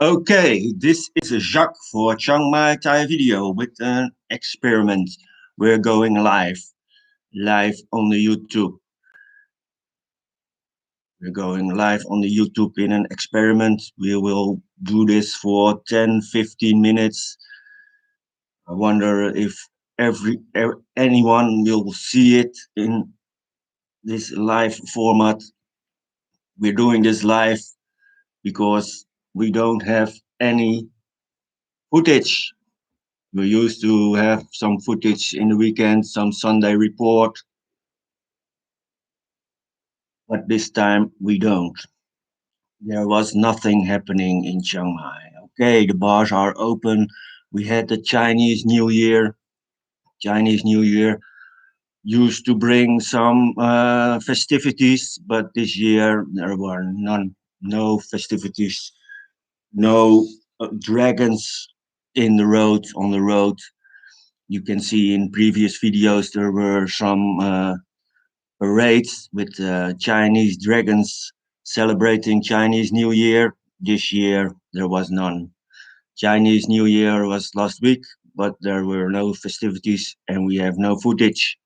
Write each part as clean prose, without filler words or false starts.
Okay, this is Jacques for Chiang Mai Thai Vdeo with an experiment. We're going live on the YouTube. We're going live on the YouTube in an experiment. We will do this for 10-15 minutes. I wonder if anyone will see it in this live format. We're doing this live because we don't have any footage. We used to have some footage in the weekend, some Sunday report, but this time we don't. There was nothing happening in Chiang Mai. Okay, the bars are open. We had the Chinese New Year. Chinese New Year used to bring some festivities, but this year there were none, no festivities, no dragons in the road, on the road. You can see in previous videos there were some parades with Chinese dragons celebrating Chinese New Year. This year there was none. Chinese New Year was last week, but there were no festivities and we have no footage.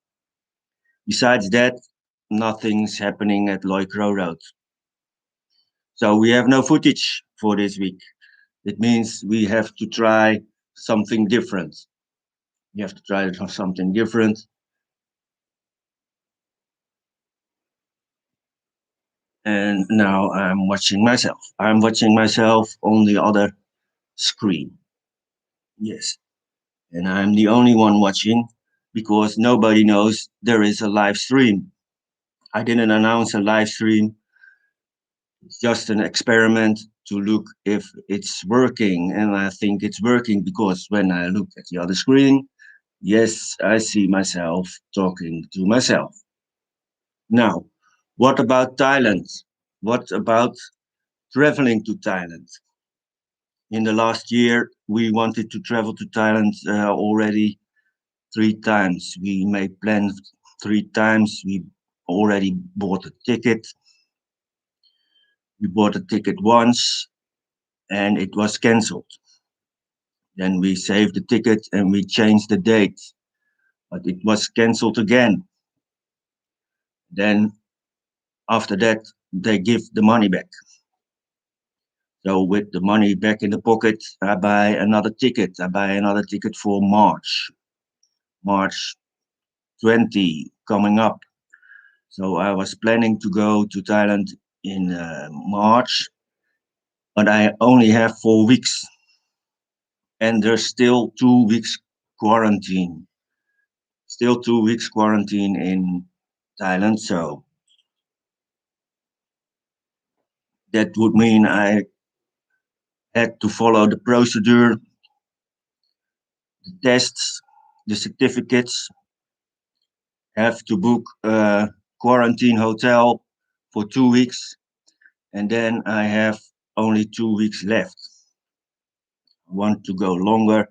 Besides that, nothing's happening at Loy Crow Road. So we have no footage for this week. It means we have to try something different. We have to try something different. And now I'm watching myself. I'm watching myself on the other screen. Yes. And I'm the only one watching because nobody knows there is a live stream. I didn't announce a live stream. It's just an experiment to look if it's working. And I think it's working because when I look at the other screen, yes, I see myself talking to myself. Now, what about Thailand? What about traveling to Thailand? In the last year, we wanted to travel to Thailand already 3 times. We made plans 3 times. We already bought a ticket. We bought a ticket once and it was cancelled. Then we saved the ticket and we changed the date, but it was cancelled again. Then after that, they give the money back. So with the money back in the pocket, I buy another ticket. I buy another ticket for March 20 coming up. So I was planning to go to Thailand in March, but I only have 4 weeks, and there's still 2 weeks quarantine. Still 2 weeks quarantine in Thailand, so that would mean I had to follow the procedure, the tests, the certificates, have to book a quarantine hotel for 2 weeks, and then I have only 2 weeks left. I want to go longer.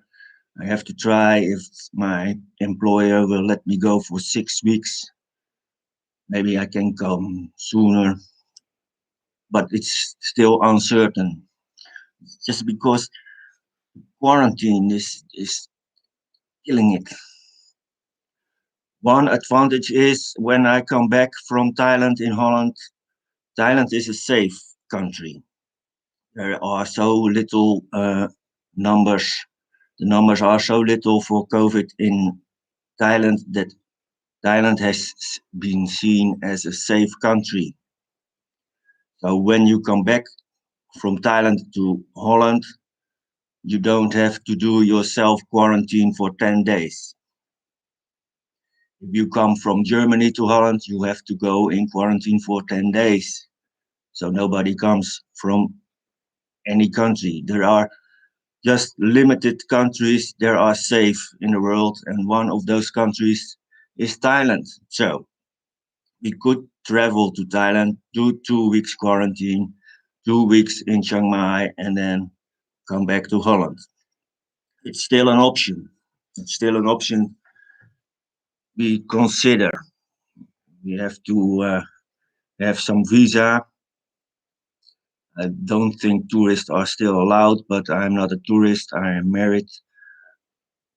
I have to try if my employer will let me go for 6 weeks. Maybe I can come sooner, but it's still uncertain. Just because quarantine is killing it. One advantage is when I come back from Thailand in Holland, Thailand is a safe country. There are so little numbers. The numbers are so little for COVID in Thailand that Thailand has been seen as a safe country. So when you come back from Thailand to Holland, you don't have to do your self quarantine for 10 days. If you come from Germany to Holland, you have to go in quarantine for 10 days. So nobody comes from any country. There are just limited countries that are safe in the world, and one of those countries is Thailand. So we could travel to Thailand, do 2 weeks quarantine, 2 weeks in Chiang Mai, and then come back to Holland. It's still an option. It's still an option we consider. We have to have some visa. I don't think tourists are still allowed, but I'm not a tourist. I am married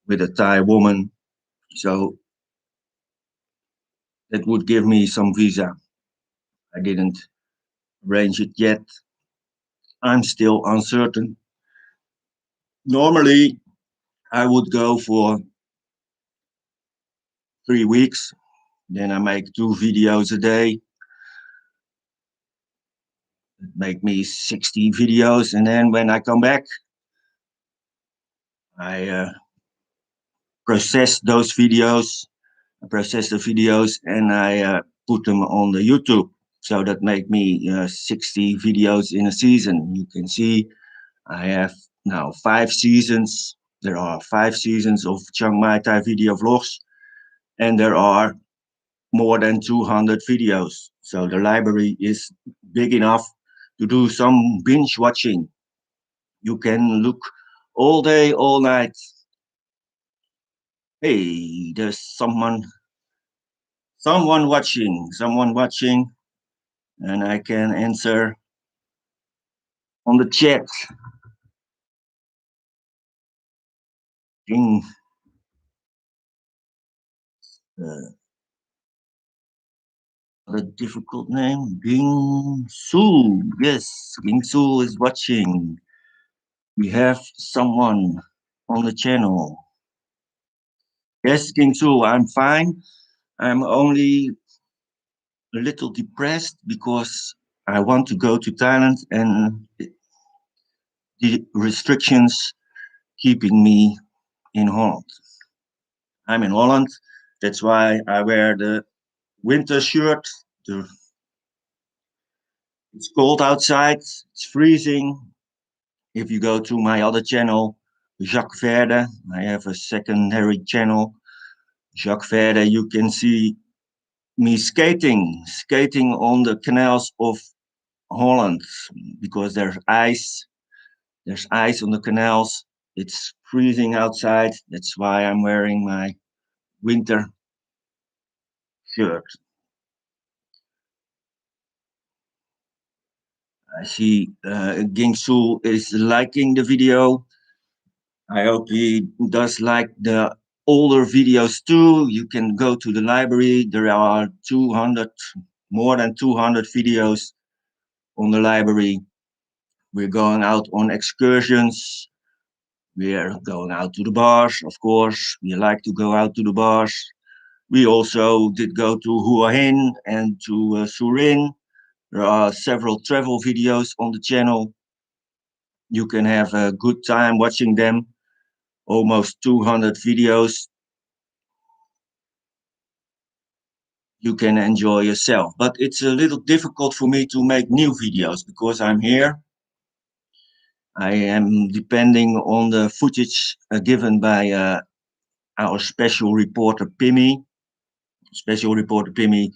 with a Thai woman, so that would give me some visa. I didn't arrange it yet. I'm still uncertain. Normally, I would go for 3 weeks. Then I make 2 videos a day, make me 60 videos. And then when I come back, I process those videos, process the videos, and I put them on the YouTube. So that make me 60 videos in a season. You can see I have now 5 seasons. There are 5 seasons of Chiang Mai Thai Video vlogs, and there are more than 200 videos. So the library is big enough to do some binge watching. You can look all day, all night. Hey, there's someone watching, and I can answer on the chat. Ging, a difficult name. Ging Su. Yes, Ging Su is watching. We have someone on the channel. Yes, Ging Su, I'm fine. I'm only a little depressed because I want to go to Thailand and the restrictions keeping me in Holland. I'm in Holland. That's why I wear the winter shirt. It's cold outside. It's freezing. If you go to my other channel, Jacquess Verde, I have a secondary channel, Jacquess Verde, you can see me skating on the canals of Holland because there's ice. There's ice on the canals. It's freezing outside. That's why I'm wearing my winter shirt. I see Gingsu is liking the video. I hope he does like the older videos too. You can go to the library. There are 200, more than 200 videos on the library. We're going out on excursions. We're going out to the bars, of course. We like to go out to the bars. We also did go to Hua Hin and to Surin. There are several travel videos on the channel. You can have a good time watching them. Almost 200 videos. You can enjoy yourself. But it's a little difficult for me to make new videos because I'm here. I am depending on the footage given by our special reporter Pimmy. Special reporter Pimmy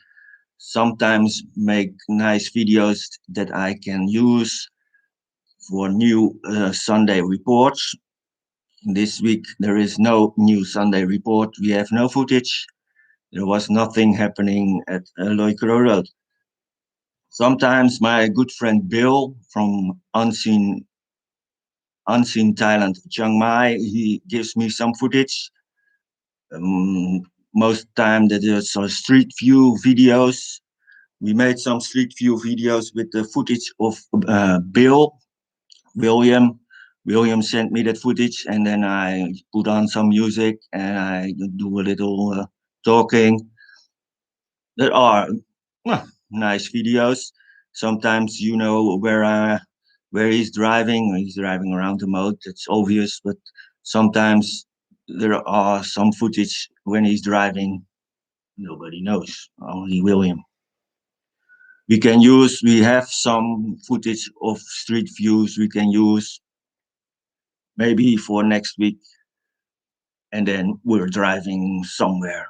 sometimes make nice videos that I can use for new Sunday reports. This week there is no new Sunday report. We have no footage. There was nothing happening at Loikero Road. Sometimes my good friend Bill from Unseen Thailand, Chiang Mai, he gives me some footage. Most time that is street view videos. We made some street view videos with the footage of Bill, William. William sent me that footage, and then I put on some music and I do a little talking. There are nice videos. Sometimes you know where he's driving. He's driving around the moat. It's obvious, but sometimes there are some footage when he's driving. Nobody knows. Only William. We have some footage of street views we can use maybe for next week. And then we're driving somewhere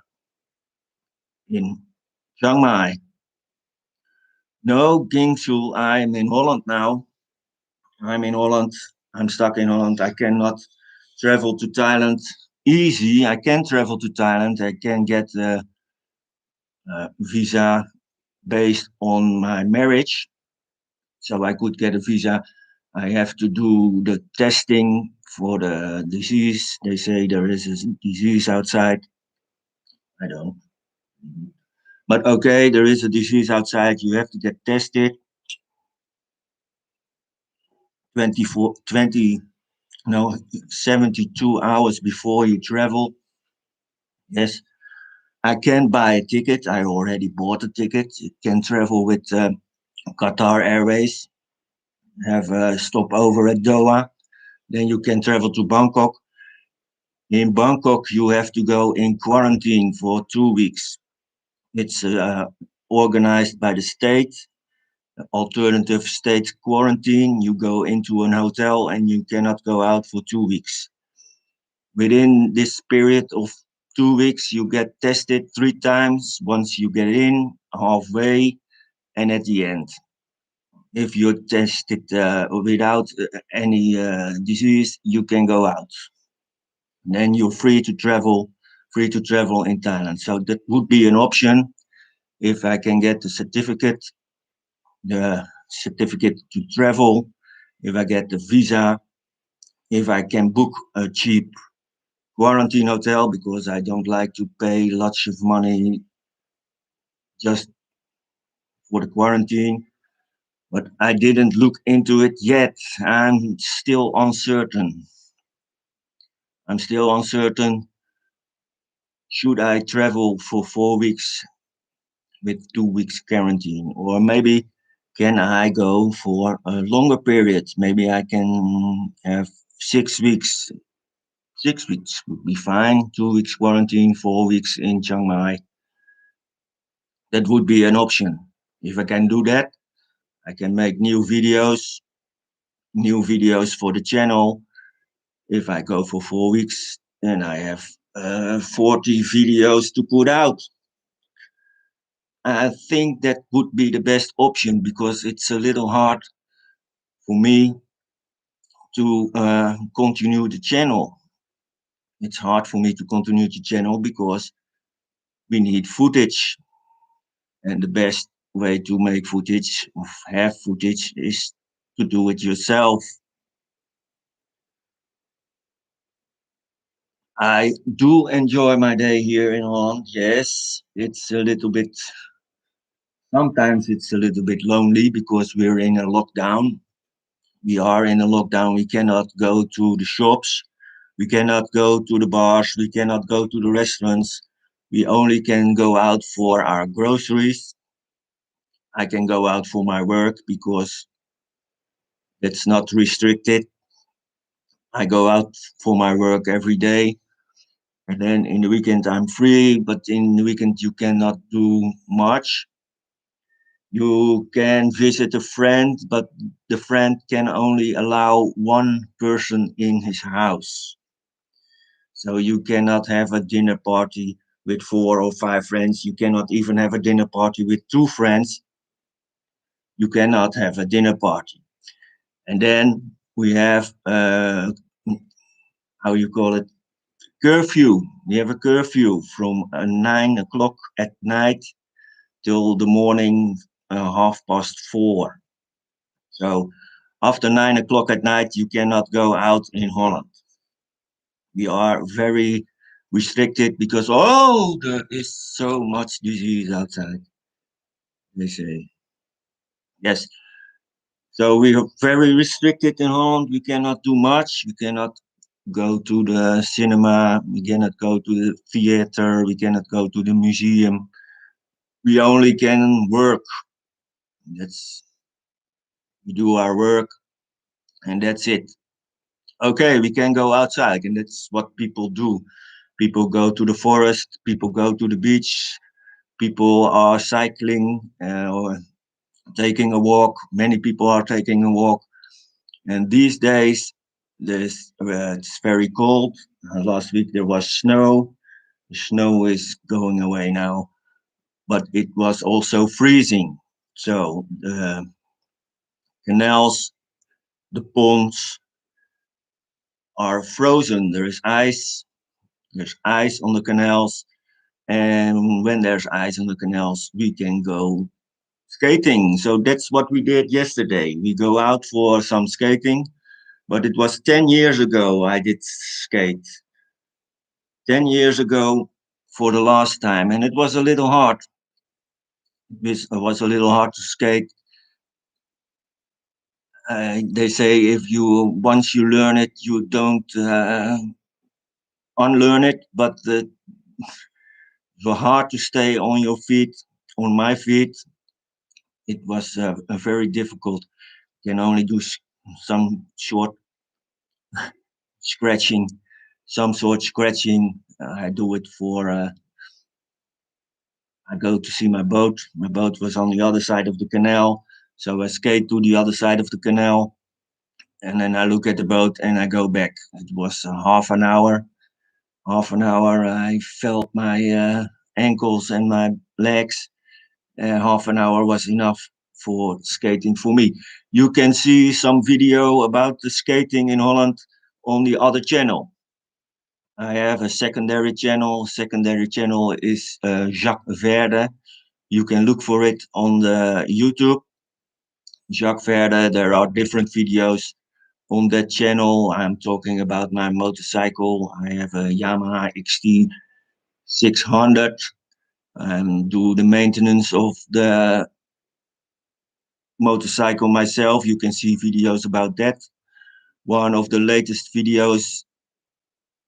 in Chiang Mai. No, Gingsu, I'm in Holland now. I'm in Holland. I'm stuck in Holland. I cannot travel to Thailand easy. I can travel to Thailand. I can get a visa based on my marriage. So I could get a visa. I have to do the testing for the disease. They say there is a disease outside. I don't. But okay, there is a disease outside. You have to get tested 24, 20, no, 72 hours before you travel. Yes, I can buy a ticket. I already bought a ticket. You can travel with Qatar Airways, have a stopover at Doha. Then you can travel to Bangkok. In Bangkok, you have to go in quarantine for 2 weeks. It's organized by the state, alternative state quarantine. You go into an hotel and you cannot go out for 2 weeks. Within this period of 2 weeks, you get tested 3 times once you get in, halfway, and at the end. If you're tested without any disease, you can go out. Then you're free to travel in Thailand. So that would be an option if I can get the certificate to travel, if I get the visa, if I can book a cheap quarantine hotel because I don't like to pay lots of money just for the quarantine. But I didn't look into it yet. I'm still uncertain. I'm still uncertain. Should I travel for 4 weeks with 2 weeks quarantine? Or maybe can I go for a longer period? Maybe I can have 6 weeks. 6 weeks would be fine. 2 weeks quarantine, 4 weeks in Chiang Mai. That would be an option. If I can do that, I can make new videos for the channel. If I go for 4 weeks, then I have 40 videos to put out. I think that would be the best option because it's a little hard for me to continue the channel. It's hard for me to continue the channel because we need footage, and the best way to make footage, or have footage, is to do it yourself. I do enjoy my day here in Holland. Yes, it's a little bit, sometimes it's a little bit lonely because we're in a lockdown. We are in a lockdown. We cannot go to the shops. We cannot go to the bars. We cannot go to the restaurants. We only can go out for our groceries. I can go out for my work because it's not restricted. I go out for my work every day. And then in the weekend, I'm free. But in the weekend, you cannot do much. You can visit a friend, but the friend can only allow one person in his house. So you cannot have a dinner party with 4 or 5 friends. You cannot even have a dinner party with 2 friends. You cannot have a dinner party. And then we have, how you call it, curfew. We have a curfew from 9 o'clock at night till the morning, 4:30. So after 9 o'clock at night, you cannot go out in Holland. We are very restricted because, oh, there is so much disease outside, they say. Yes. So we are very restricted in Holland. We cannot do much. We cannot go to the cinema. We cannot go to the theater. We cannot go to the museum. We only can work. That's we do our work and that's it. Okay, we can go outside and that's what people do. People go to the forest. People go to the beach. People are cycling or taking a walk. Many people are taking a walk. And these days, it's very cold. Last week there was snow. The snow is going away now, but it was also freezing. So the canals, the ponds are frozen. There is ice. There's ice on the canals. And when there's ice on the canals, we can go Skating. So that's what we did yesterday. We go out for some skating, but it was 10 years ago I did skate. 10 years ago for the last time, and it was a little hard. It was a little hard to skate. They say if you once you learn it, you don't unlearn it, but it was hard to stay on your feet, on my feet. It was a very difficult. Can only do some short scratching, some sort scratching. I do it for. I go to see my boat. My boat was on the other side of the canal, so I skate to the other side of the canal, and then I look at the boat and I go back. It was half an hour. Half an hour. I felt my ankles and my legs. Half an hour was enough for skating for me. You can see some video about the skating in Holland on the other channel. I have a secondary channel. Secondary channel is Jacquess Verde. You can look for it on the YouTube. Jacquess Verde. There are different videos on that channel. I'm talking about my motorcycle. I have a Yamaha XT 600 and do the maintenance of the motorcycle myself. You can see videos about that. One of the latest videos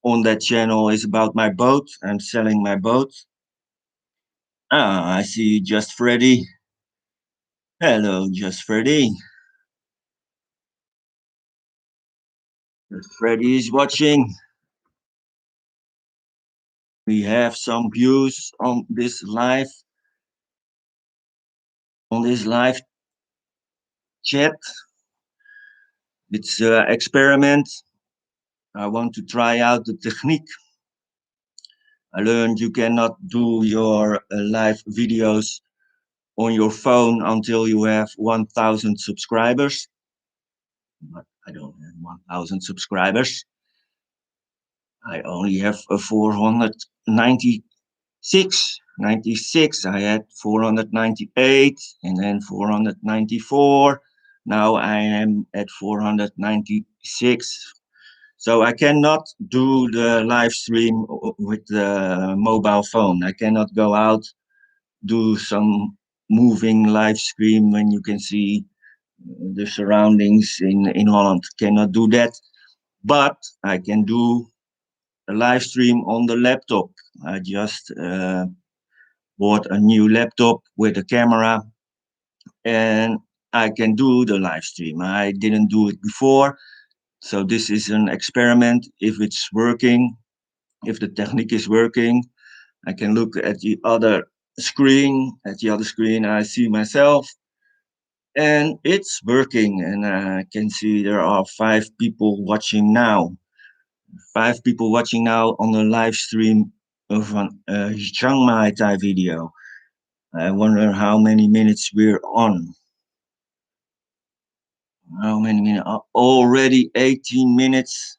on that channel is about my boat. I'm selling my boat. I see Just Freddy. Hello, Just Freddy. Just Freddy is watching. We have some views on this live chat. It's an experiment. I want to try out the technique. I learned you cannot do your live videos on your phone until you have 1,000 subscribers. But I don't have 1,000 subscribers. I only have 496. 96. I had 498 and then 494. Now I am at 496. So I cannot do the live stream with the mobile phone. I cannot go out, do some moving live stream when you can see the surroundings in Holland. Cannot do that, but I can do a live stream on the laptop. I just bought a new laptop with a camera, and I can do the live stream. I didn't do it before, so this is an experiment. If it's working, if the technique is working, I can look at the other screen. At the other screen, I see myself, and it's working. And I can see there are 5 people watching now. 5 people watching now on the live stream of Chiang Mai Thai Vdeo. I wonder how many minutes we're on. How many minutes? Already 18 minutes.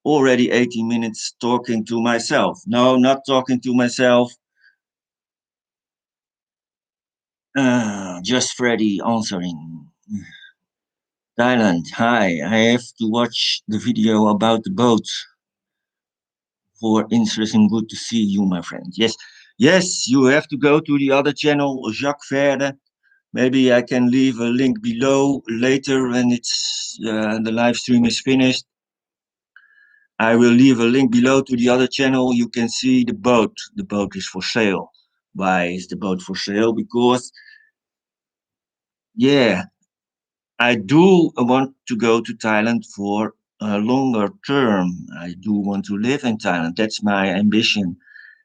Already 18 minutes talking to myself. No, not talking to myself. Just Freddy answering. Thailand, hi. I have to watch the video about the boat. For interesting, good to see you, my friend. Yes, yes, you have to go to the other channel, Jacquess Verde. Maybe I can leave a link below later when it's the live stream is finished. I will leave a link below to the other channel. You can see the boat. The boat is for sale. Why is the boat for sale? Because, yeah, I do want to go to Thailand for a longer term. I do want to live in Thailand. That's my ambition.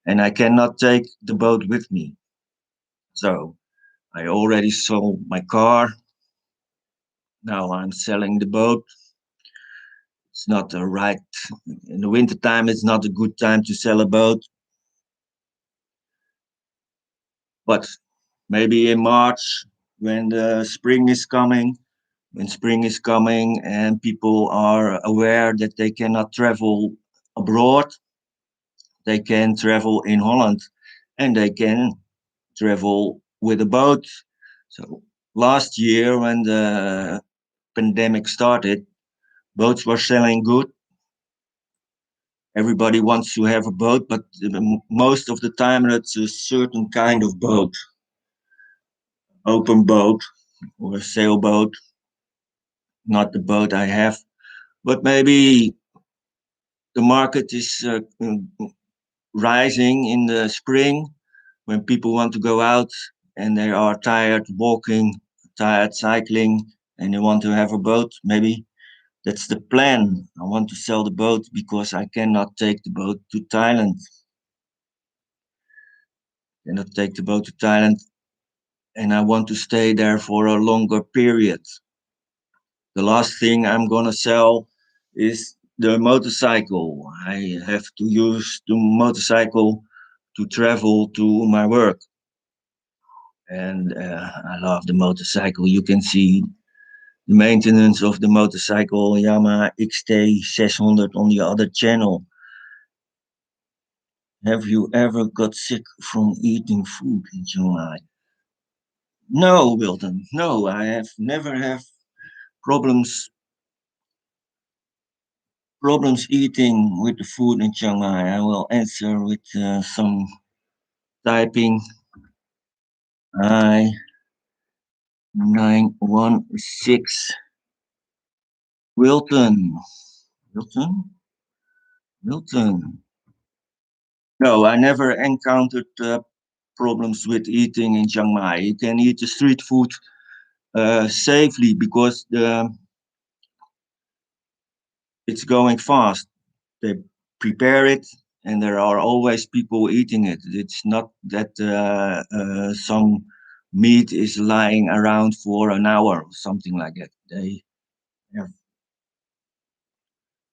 And I cannot take the boat with me. So I already sold my car. Now I'm selling the boat. It's not a right in the winter time. It's not a good time to sell a boat, but maybe in March when the spring is coming, when spring is coming and people are aware that they cannot travel abroad, they can travel in Holland and they can travel with a boat. So last year, when the pandemic started, boats were selling good. Everybody wants to have a boat, but most of the time it's a certain kind of boat, open boat or a sailboat, not the boat I have. But maybe the market is rising in the spring when people want to go out and they are tired walking, tired cycling, and they want to have a boat. Maybe that's the plan. I want to sell the boat because I cannot take the boat to Thailand. Cannot take the boat to Thailand, and I want to stay there for a longer period. The last thing I'm gonna sell is the motorcycle. I have to use the motorcycle to travel to my work, and I love the motorcycle. You can see the maintenance of the motorcycle Yamaha XT 600 on the other channel. Have you ever got sick from eating food in Chiang Mai? No, Wilton. No, I have never have problems eating with the food in Chiang Mai. I will answer with some typing. I 916 Wilton. Wilton? Wilton. No, I never encountered problems with eating in Chiang Mai. You can eat the street food safely because it's going fast. They prepare it, and there are always people eating it. It's not that some meat is lying around for an hour or something like that. They have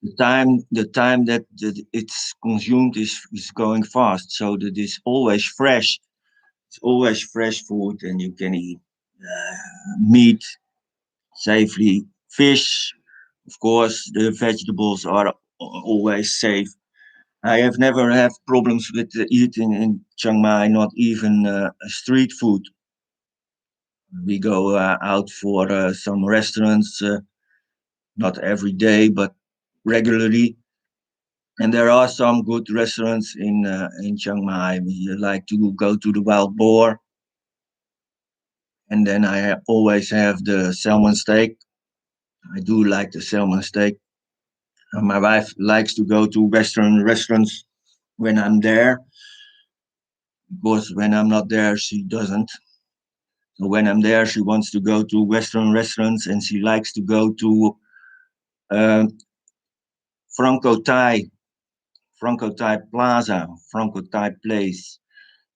the time that it's consumed is going fast, so that it's always fresh. It's always fresh food, and you can eat meat safely. Fish, of course, the vegetables are always safe. I have never had problems with eating in Chiang Mai, not even street food. We go out for some restaurants, not every day, but regularly. And there are some good restaurants in Chiang Mai. We like to go to the Wild Boar, and then always have the salmon steak. I do like the salmon steak. My wife likes to go to Western restaurants when I'm there, because when I'm not there, she doesn't. So when I'm there, she wants to go to Western restaurants, and she likes to go to uh, Franco Thai, Franco Thai Plaza, Franco Thai Place.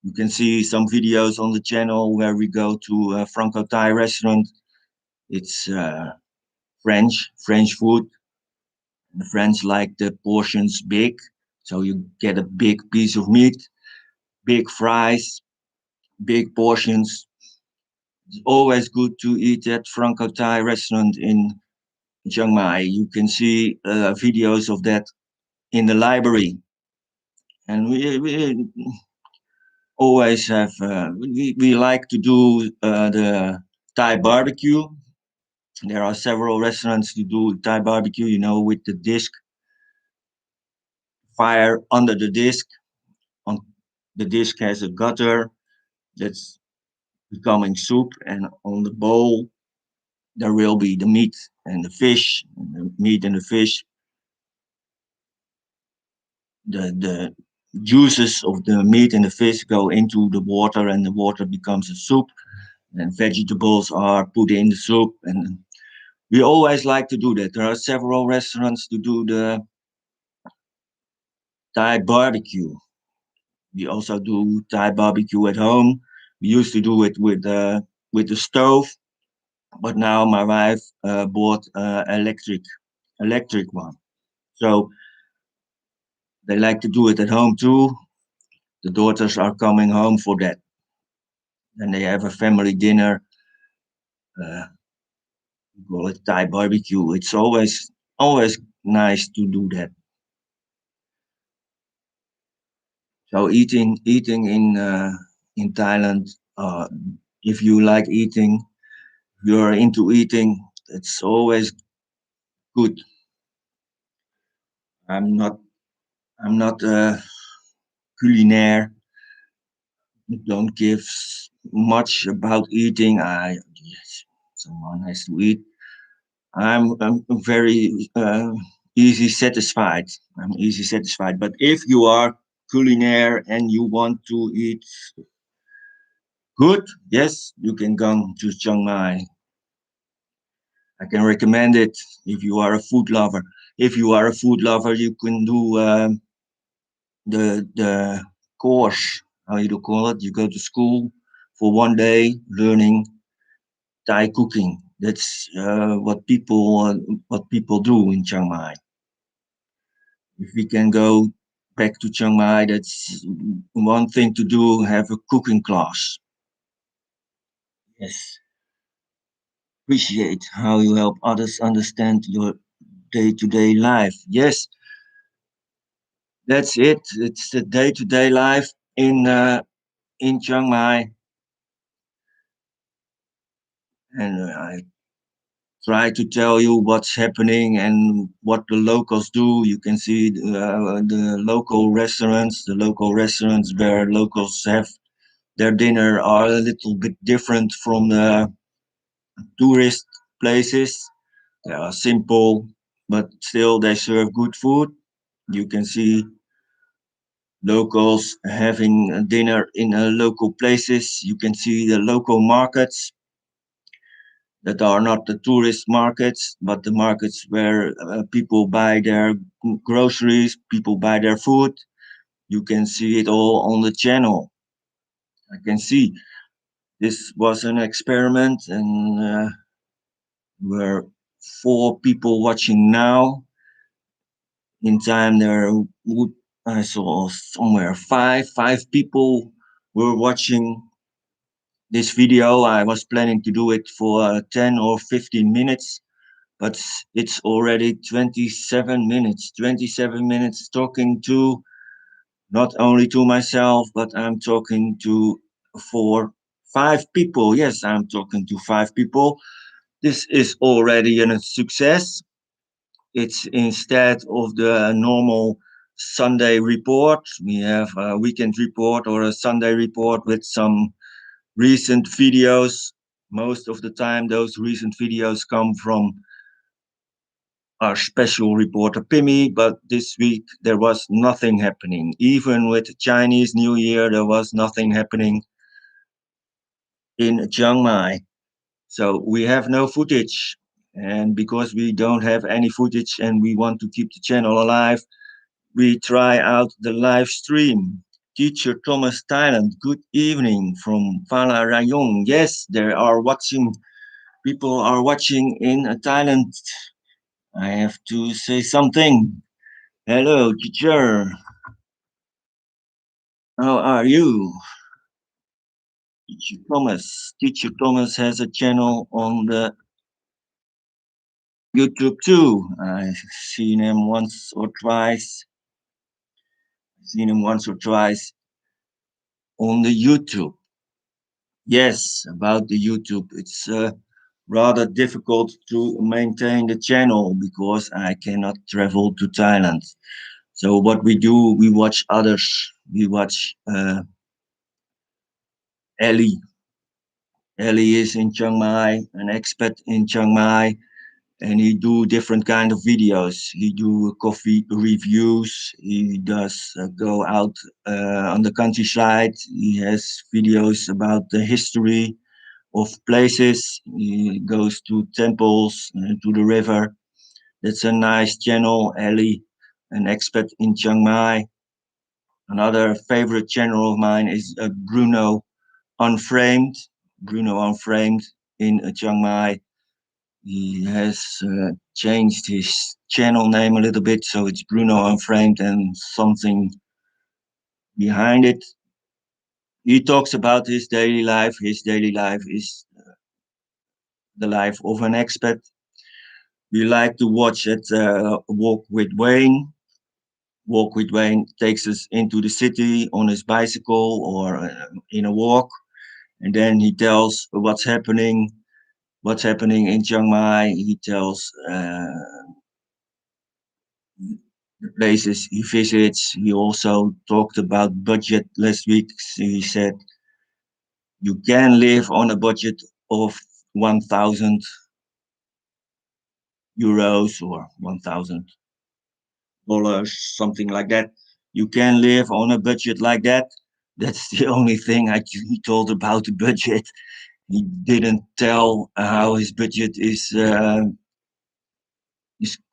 You can see some videos on the channel where we go to a Franco Thai restaurant. It's French food. The French like the portions big, so you get a big piece of meat, big fries, big portions. It's always good to eat at Franco Thai restaurant in Chiang Mai. You can see videos of that in the library, and we always have. We like to do the Thai barbecue. There are several restaurants to do Thai barbecue. You know, with the disc fire under the disc. On the disc has a gutter that's becoming soup, and on the bowl there will be the meat and the fish. And the meat and the fish, the juices of the meat and the fish go into the water, and the water becomes a soup, and vegetables are put in the soup. And we always like to do that. There are several restaurants to do the Thai barbecue. We also do Thai barbecue at home. We used to do it with the stove, but now my wife bought electric one. So they like to do it at home too. The daughters are coming home for that, and they have a family dinner. Uh, we call it Thai barbecue. It's always nice to do that. So eating in Thailand. If you like eating, you're into eating, it's always good. I'm not I'm not a culinaire. Don't give much about eating. Yes, someone has to eat. I'm very easy satisfied. I'm easy satisfied. But if you are culinaire and you want to eat good, yes, you can come to Chiang Mai. I can recommend it if you are a food lover. If you are a food lover, you can do the course. How you do call it? You go to school for 1 day learning Thai cooking. That's what people do in Chiang Mai. If we can go back to Chiang Mai, that's one thing to do. Have a cooking class. Yes, appreciate how you help others understand your day-to-day life. Yes, that's it. It's the day-to-day life in Chiang Mai, and I try to tell you what's happening and what the locals do. You can see the local restaurants where locals have their dinner are a little bit different from the tourist places. They are simple, but still they serve good food. You can see locals having a dinner in local places. You can see the local markets that are not the tourist markets, but the markets where people buy their groceries, people buy their food. You can see it all on the channel. I can see this was an experiment, and where 4 people watching now. In time, I saw somewhere five people were watching this video. I was planning to do it for 10 or 15 minutes, but it's already 27 minutes. 27 minutes talking to not only to myself, but I'm talking to 5 people. Yes, I'm talking to 5 people. This is already a success. It's instead of the normal Sunday report, we have a weekend report or a Sunday report with some recent videos. Most of the time, those recent videos come from our special reporter Pimmy, but this week there was nothing happening. Even with Chinese New Year, there was nothing happening in Chiang Mai. So we have no footage. And because we don't have any footage and we want to keep the channel alive, we try out the live stream. Teacher Thomas Thailand, good evening from Phala Rayong. Yes, there are watching, people are watching in Thailand. I have to say something. Hello, teacher. How are you? Teacher Thomas. Teacher Thomas has a channel on the YouTube too. I've seen him once or twice. Seen him once or twice on the YouTube. Yes, about the YouTube. It's rather difficult to maintain the channel because I cannot travel to Thailand. So what we do, we watch others. We watch Ellie. Ellie is in Chiang Mai, an expat in Chiang Mai, and he do different kind of videos. He do coffee reviews. He does go out on the countryside. He has videos about the history of places. He goes to temples, to the river. That's a nice channel, Ellie, an expat in Chiang Mai. Another favorite channel of mine is Bruno Unframed. Bruno Unframed in Chiang Mai. He has changed his channel name a little bit, so it's Bruno Unframed and something behind it. He talks about his daily life. His daily life is the life of an expat. We like to watch it. Walk with Wayne. Walk with Wayne takes us into the city on his bicycle or in a walk. and then he tells what's happening in Chiang Mai. He tells the places he visits. He also talked about budget last week. He said you can live on a budget of 1,000 euros or $1,000, something like that. You can live on a budget like that. That's the only thing he told about the budget. He didn't tell how his budget is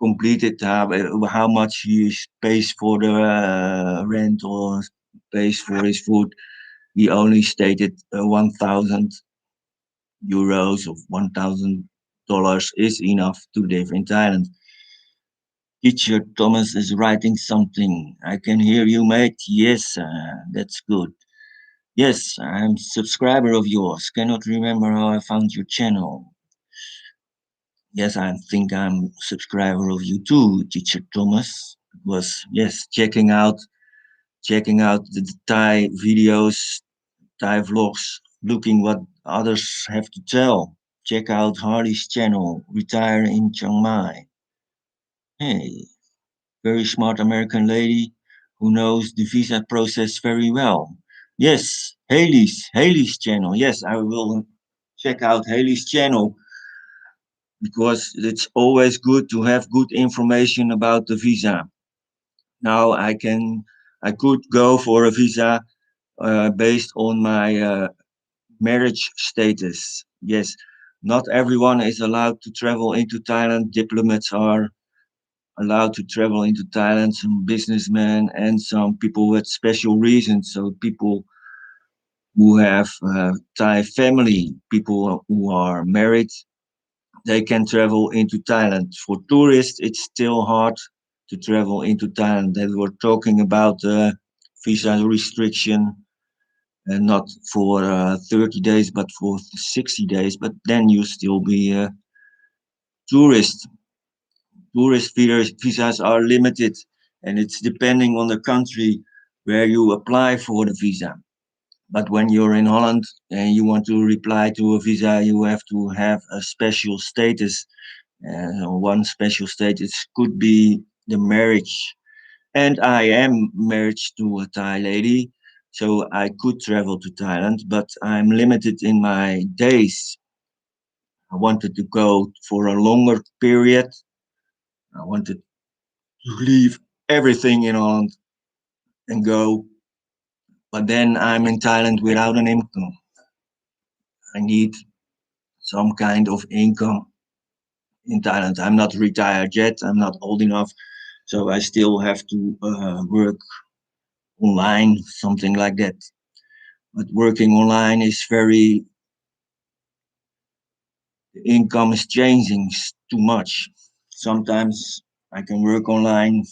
completed, how much he pays for the rent or pays for his food. He only stated 1,000 euros or $1,000 is enough to live in Thailand. Teacher Thomas is writing something. I can hear you, mate. Yes, that's good. Yes, I'm subscriber of yours. Cannot remember how I found your channel. Yes, I think I'm subscriber of you too, Teacher Thomas. Was yes, checking out the Thai videos, Thai vlogs, looking what others have to tell. Check out Harley's channel, Retire in Chiang Mai. Hey, very smart American lady who knows the visa process very well. Yes, Haley's channel. Yes, I will check out Haley's channel because it's always good to have good information about the visa. Now I could go for a visa based on my marriage status. Yes, not everyone is allowed to travel into Thailand. Diplomats are allowed to travel into Thailand, some businessmen and some people with special reasons. So people who have Thai family, people who are married, they can travel into Thailand. For tourists, it's still hard to travel into Thailand. They were talking about visa restriction and not for 30 days, but for 60 days. But then you still be a tourist. Visas are limited, and it's depending on the country where you apply for the visa. But when you're in Holland and you want to reply to a visa, you have to have a special status. One special status could be the marriage. And I am married to a Thai lady, so I could travel to Thailand, but I'm limited in my days. I wanted to go for a longer period. I wanted to leave everything in Holland and go, but then I'm in Thailand without an income. I need some kind of income in Thailand. I'm not retired yet. I'm not old enough, so I still have to work online, something like that. But working online is very, the income is changing too much. Sometimes I can work online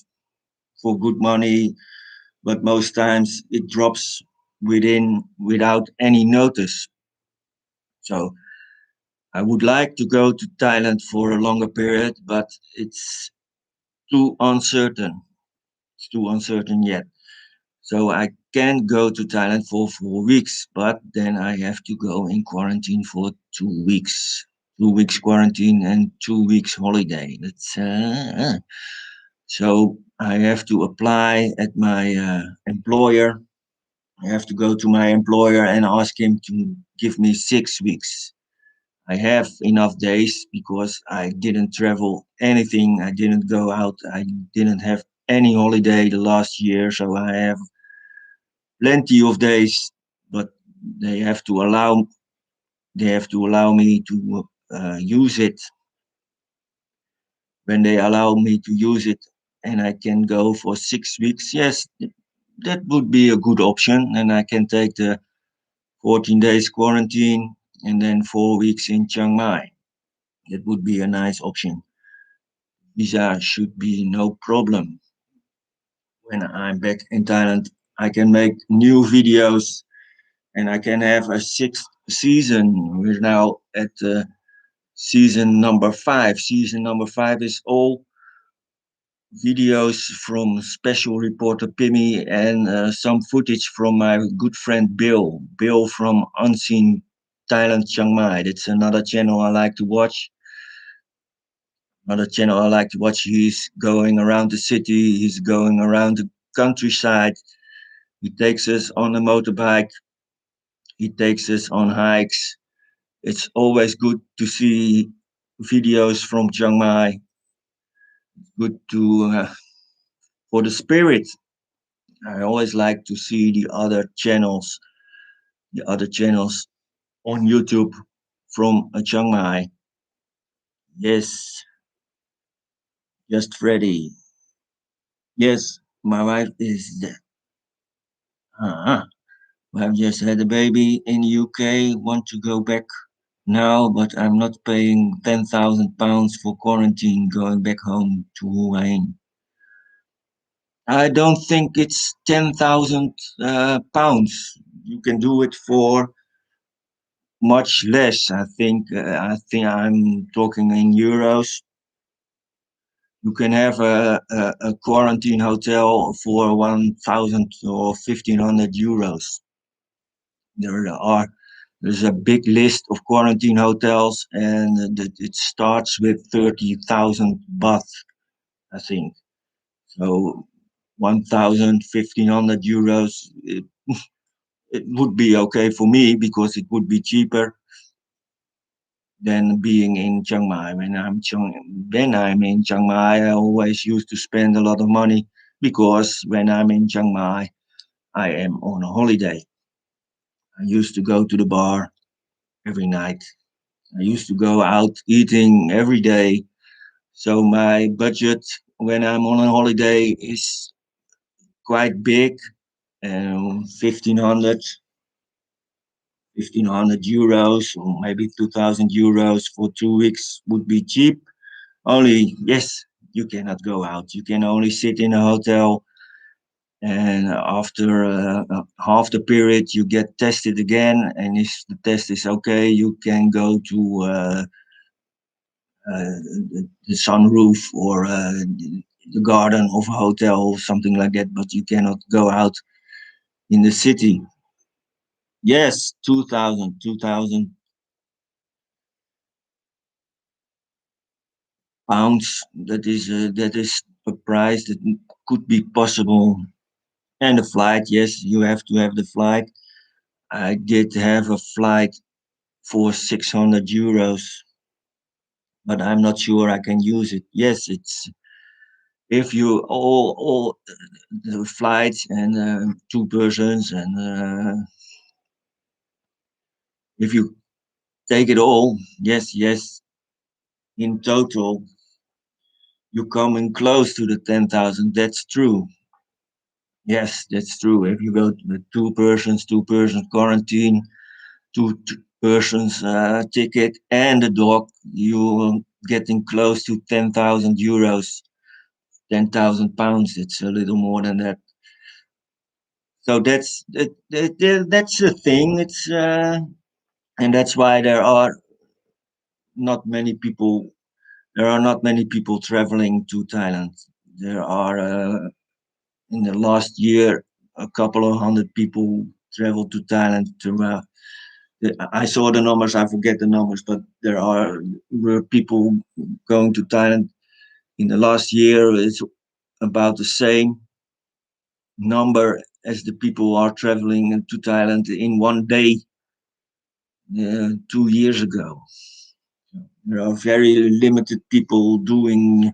for good money, but most times it drops without any notice. So I would like to go to Thailand for a longer period, but it's too uncertain. It's too uncertain yet. So I can go to Thailand for 4 weeks, but then I have to go in quarantine for 2 weeks. 2 weeks quarantine and 2 weeks holiday. That's so I have to apply at my employer. I have to go to my employer and ask him to give me 6 weeks. I have enough days because I didn't travel anything. I didn't go out. I didn't have any holiday the last year, so I have plenty of days. But they have to allow they have to allow me to use it. When they allow me to use it, and I can go for 6 weeks, yes, that would be a good option. And I can take the 14 days quarantine and then 4 weeks in Chiang Mai. That would be a nice option. Visa should be no problem. When I'm back in Thailand, I can make new videos and I can have a sixth season. We're now at season number 5. Season number 5 is all videos from special reporter Pimmy and some footage from my good friend Bill. Bill from Unseen Thailand, Chiang Mai. That's another channel I like to watch. Another channel I like to watch. He's going around the city. He's going around the countryside. He takes us on a motorbike. He takes us on hikes. It's always good to see videos from Chiang Mai. Good to for the spirit. I always like to see the other channels on YouTube from Chiang Mai. Yes, just Freddy. Yes, my wife is. Uh, I've just had a baby in UK. Want to go back now, but I'm not paying £10,000 for quarantine going back home to Hue. I don't think it's 10,000 pounds. You can do it for much less. I think I'm talking in euros. You can have a quarantine hotel for 1,000 or 1,500 euros. There are there's a big list of quarantine hotels, and it starts with 30,000 baht, I think. So 1,000, 1,500 euros. It would be okay for me because it would be cheaper than being in Chiang Mai. When I'm in Chiang Mai, I always used to spend a lot of money because when I'm in Chiang Mai, I am on a holiday. I used to go to the bar every night. I used to go out eating every day. So my budget when I'm on a holiday is quite big. 1,500, €1,500 or maybe 2,000 euros for 2 weeks would be cheap. Only, yes, you cannot go out. You can only sit in a hotel, and after half the period, you get tested again. And if the test is okay, you can go to the sunroof or the garden of a hotel or something like that. But you cannot go out in the city. Yes, 2,000 pounds. That is a price that could be possible. And the flight, yes, you have to have the flight. I did have a flight for 600 euros, but I'm not sure I can use it. Yes, it's if you all the flights and two persons, and if you take it all, yes, yes, in total you coming close to the 10,000. That's true. Yes, that's true. If you go to the two persons quarantine, two persons ticket and a dog, you're getting close to 10,000 euros, 10,000 pounds. It's a little more than that. So that's the thing. And that's why not many people. There are not many people traveling to Thailand. There are in the last year a couple of hundred people traveled to Thailand. I saw the numbers. I forget the numbers, but were people going to Thailand in the last year. It's about the same number as the people are traveling to Thailand in one day 2 years ago. There are very limited people doing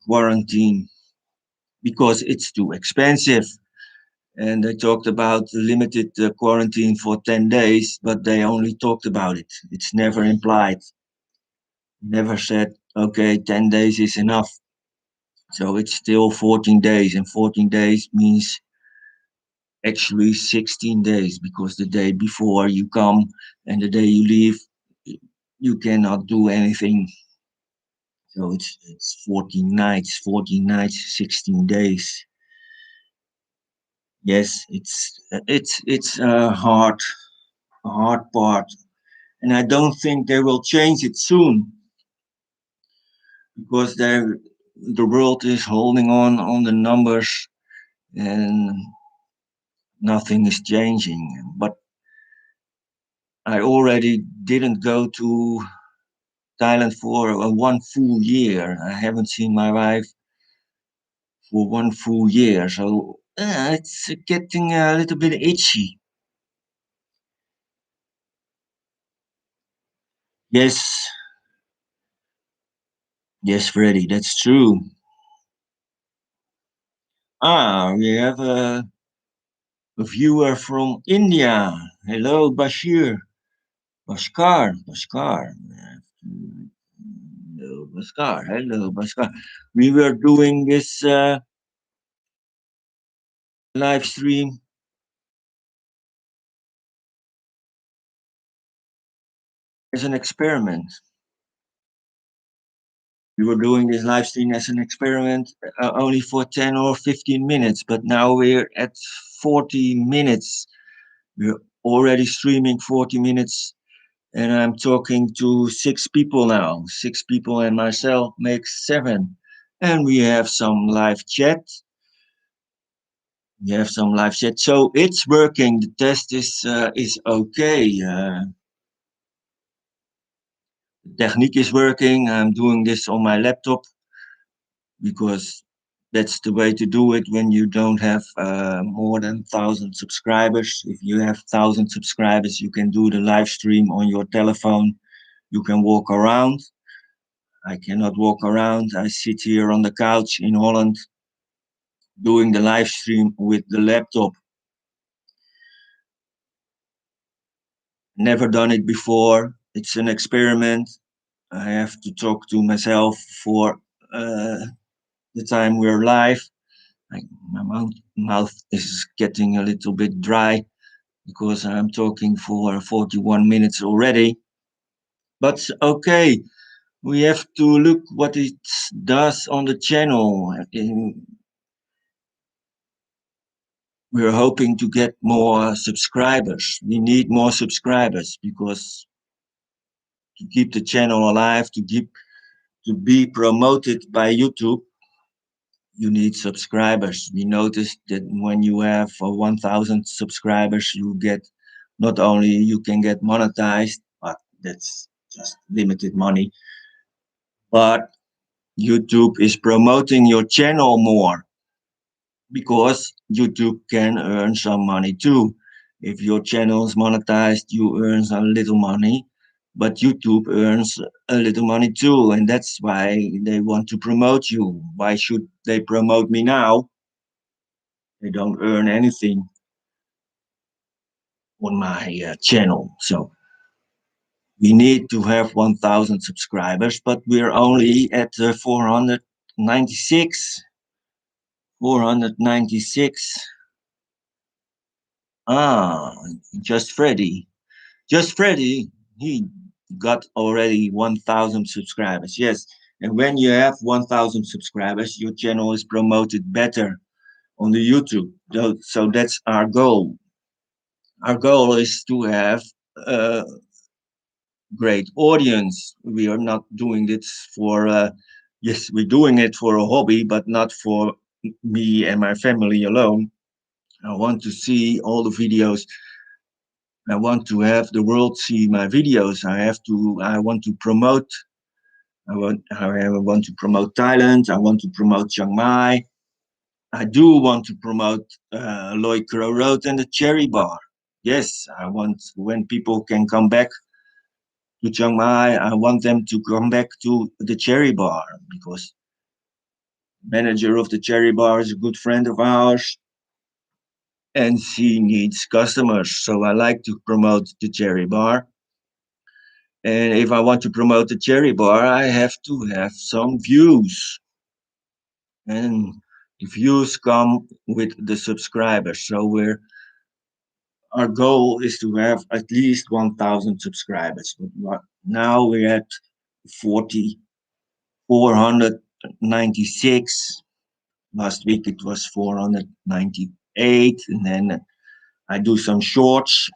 quarantine because it's too expensive. And they talked about limited quarantine for 10 days, but they only talked about it. It's never implied, never said, okay, 10 days is enough. So it's still 14 days, and 14 days means actually 16 days because the day before you come and the day you leave, you cannot do anything. So it's 14 nights, 16 days. Yes, it's a hard part, and I don't think they will change it soon because the world is holding on the numbers, and nothing is changing. But I already didn't go to Thailand for one full year. I haven't seen my wife for one full year, so it's getting a little bit itchy. Yes, yes, Freddy, that's true. We have a viewer from India. Hello, Bashir. Bhaskar. Hello, Bhaskar. Hello, Bhaskar. We were doing this live stream as an experiment. We were doing this live stream as an experiment only for 10 or 15 minutes, but now we're at 40 minutes. We're already streaming 40 minutes, and I'm talking to six people now. Six people and myself makes seven. And we have some live chat. We have some live chat. So it's working. The test is okay. The technique is working. I'm doing this on my laptop because that's the way to do it when you don't have more than 1,000 subscribers. If you have 1,000 subscribers, you can do the live stream on your telephone. You can walk around. I cannot walk around. I sit here on the couch in Holland doing the live stream with the laptop. Never done it before. It's an experiment. I have to talk to myself for uh, the time we're live. My mouth is getting a little bit dry because I'm talking for 41 minutes already. But okay, we have to look what it does on the channel. We're hoping to get more subscribers. We need more subscribers because to keep the channel alive, to be promoted by YouTube, you need subscribers. We noticed that when you have 1,000 subscribers, you get not only you can get monetized, but that's just limited money, but YouTube is promoting your channel more because YouTube can earn some money too. If your channel is monetized, you earn a little money, but YouTube earns a little money too, and that's why they want to promote you. Why should they promote me now? They don't earn anything on my channel. So we need to have 1,000 subscribers, but we're only at 496. 496. Ah, just Freddy. Just Freddy, he got already 1,000 subscribers. Yes, and when you have 1,000 subscribers, your channel is promoted better on the YouTube. So that's our goal. Our goal is to have a great audience. We are not doing this for, yes, we're doing it for a hobby, but not for me and my family alone. I want to see all the videos. I want to have the world see my videos. I want to promote. I want to promote Thailand. I want to promote Chiang Mai. I do want to promote Loy Crow Road and the Cherry Bar. Yes, I want when people can come back to Chiang Mai, I want them to come back to the Cherry Bar because manager of the Cherry Bar is a good friend of ours and she needs customers. So I like to promote the Cherry Bar. And if I want to promote the Cherry Bar, I have to have some views. And the views come with the subscribers. So our goal is to have at least 1,000 subscribers. But now we're at 40, 496. Last week it was 498. And then I do some shorts.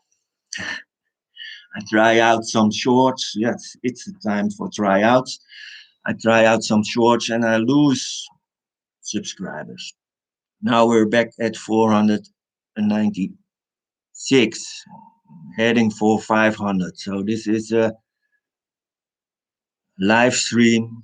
I try out some shorts. Yes, it's the time for tryouts. I try out some shorts and I lose subscribers. Now we're back at 496, heading for 500. So this is a live stream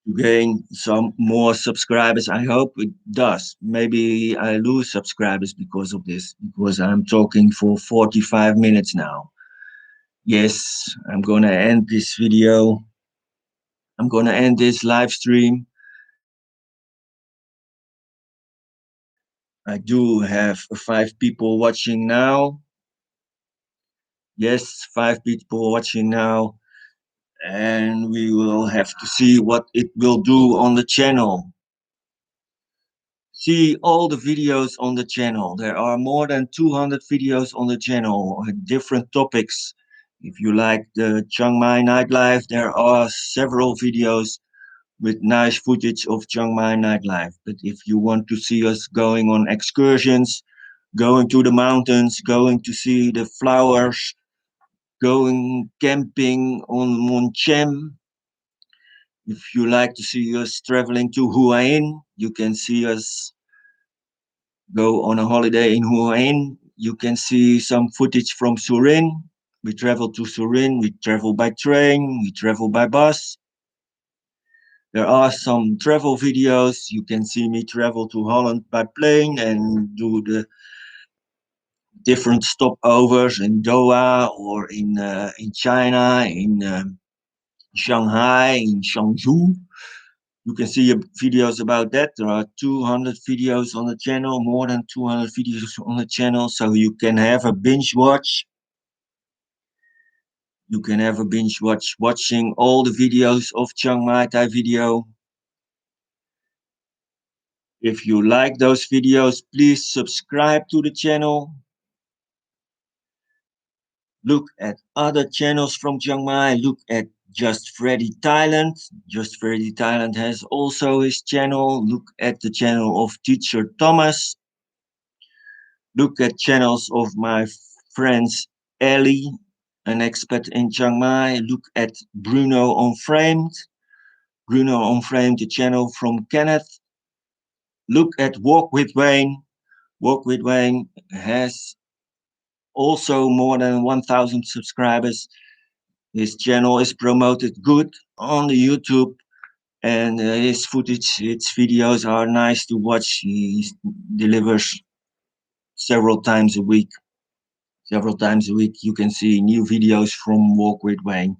to gain some more subscribers. I hope it does. Maybe I lose subscribers because of this, because I'm talking for 45 minutes now. Yes, I'm gonna end this video. I'm gonna end this live stream. I do have 5 people watching now. Yes, 5 people watching now. And we will have to see what it will do on the channel. See all the videos on the channel. There are more than 200 videos on the channel, different topics. If you like the Chiang Mai nightlife, there are several videos with nice footage of Chiang Mai nightlife. But if you want to see us going on excursions, going to the mountains, going to see the flowers, going camping on Monchem, if you like to see us traveling to Hua Hin, you can see us go on a holiday in Hua Hin. You can see some footage from Surin. We travel to Surin, we travel by train, we travel by bus. There are some travel videos. You can see me travel to Holland by plane and do the different stopovers in Doha or in China, in Shanghai, in Changzhou. You can see videos about that. There are 200 videos on the channel, more than 200 videos on the channel, so you can have a binge watch. You can have a binge watch watching all the videos of Chiang Mai Thai Vdeo. If you like those videos, please subscribe to the channel. Look at other channels from Chiang Mai. Look at Jacquess Verde Thailand. Jacquess Verde Thailand has also his channel. Look at the channel of Teacher Thomas. Look at channels of my friends Ellie, an expat in Chiang Mai. Look at Bruno Unframed. Bruno Unframed, the channel from Kenneth. Look at Walk with Wayne. Walk with Wayne has also more than 1,000 subscribers. His channel is promoted good on the YouTube, and his footage, his videos are nice to watch. He delivers several times a week. Several times a week, you can see new videos from Walk with Wayne.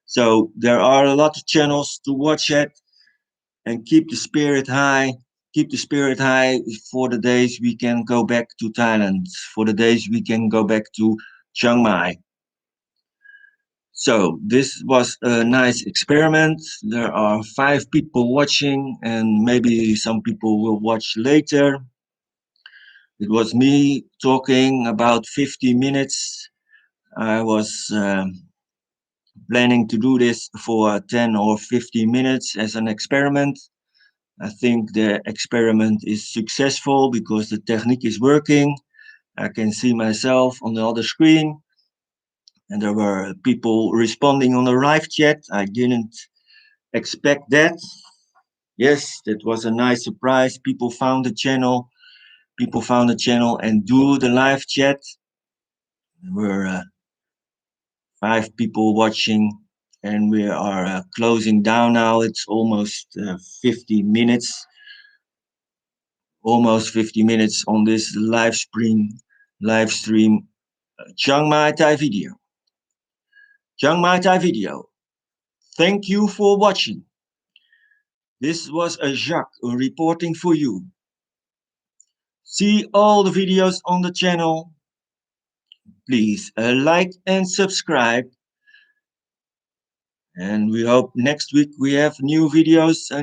So there are a lot of channels to watch at, and keep the spirit high. Keep the spirit high for the days we can go back to Thailand, for the days we can go back to Chiang Mai. So this was a nice experiment. There are 5 people watching, and maybe some people will watch later. It was me talking about 50 minutes. I was planning to do this for 10 or 15 minutes as an experiment. I think the experiment is successful because the technique is working. I can see myself on the other screen, and there were people responding on the live chat. I didn't expect that. Yes, that was a nice surprise. People found the channel. People found the channel and do the live chat. There were 5 people watching, and we are closing down now. It's almost 50 minutes. Almost 50 minutes on this live stream. Chiang Mai Thai Vdeo. Chiang Mai Thai Vdeo. Thank you for watching. This was a Jacques reporting for you. See all the videos on the channel. Please like and subscribe. And we hope next week we have new videos, a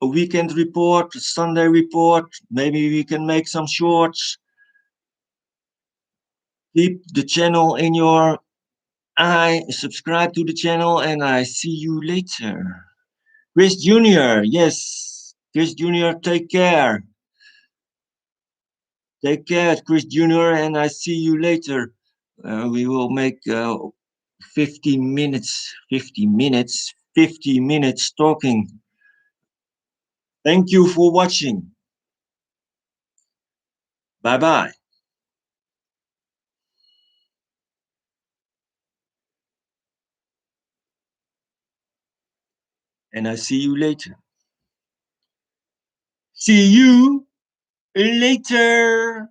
weekend report, a Sunday report. Maybe we can make some shorts. Keep the channel in your eye. Subscribe to the channel, and I see you later. Chris Jr. Yes, Chris Jr. Take care. Take care, Chris Jr. And I see you later. We will make 15 minutes, 50 minutes, 50 minutes talking. Thank you for watching. Bye bye. And I see you later. See you later.